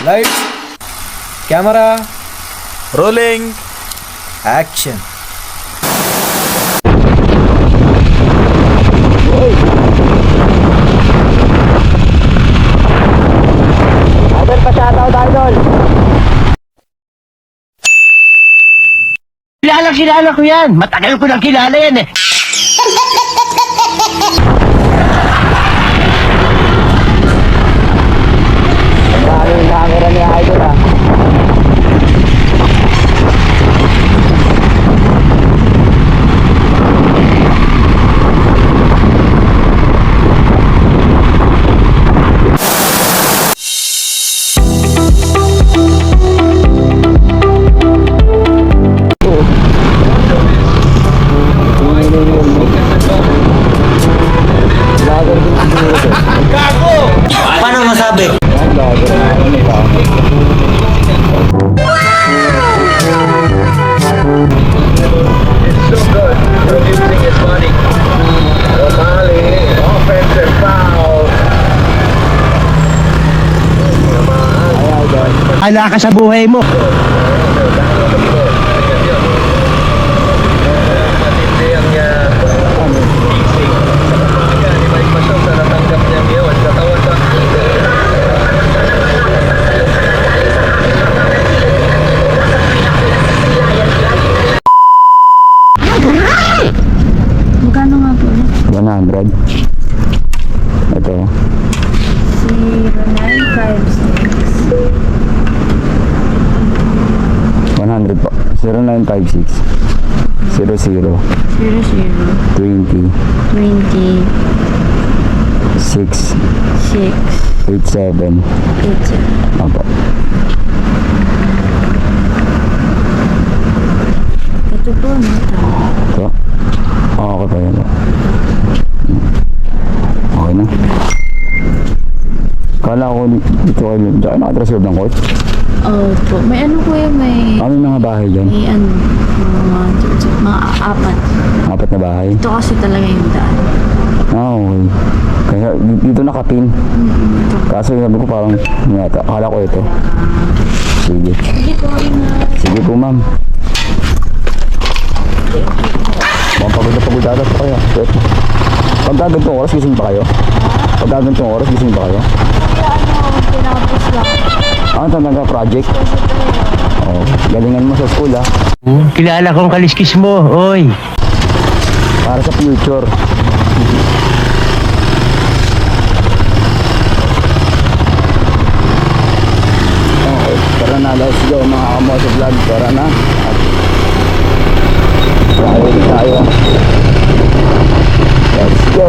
Lights, camera, Rolling. action. Idol pa shoutout, idol. Kilala ko yan. Matagal ko nang kilala yan eh. Ang daming camera ni idol ah. Paano masabi? Ala ka sa buhay mo. Magkano nga po? 100. Ito. 0956 100 po. 0956 00 00 20 20 6 6 87. 87. Opo. Ito po, ano? Ito. Okay pa yun. Okay na. Kala ko dito kayo. Diyan nakatraserve ng court. Opo. May ano po yun, may... Ano yung mga bahay dyan? May ano, mga apat. Apat na bahay. Ito kasi talaga yung daan. Okay. Kaya dito nakapin. Kaso sabi ko parang yata. Akala ko ito. Sige. Hindi po kayo na... Sige po ma'am. Mukhang pagod na pagod ata pa kayo. Pagkagantong oras gising pa kayo? Pagkagantong oras gising pa kayo? Pinapos lang. Ano talaga project? Oh, galingan mo sa school ha. Kilala kong kaliskis mo, oy. Para sa future. Okay, tara na, let's go mga kamoso vlog. Tara na. At tayo. Let's go.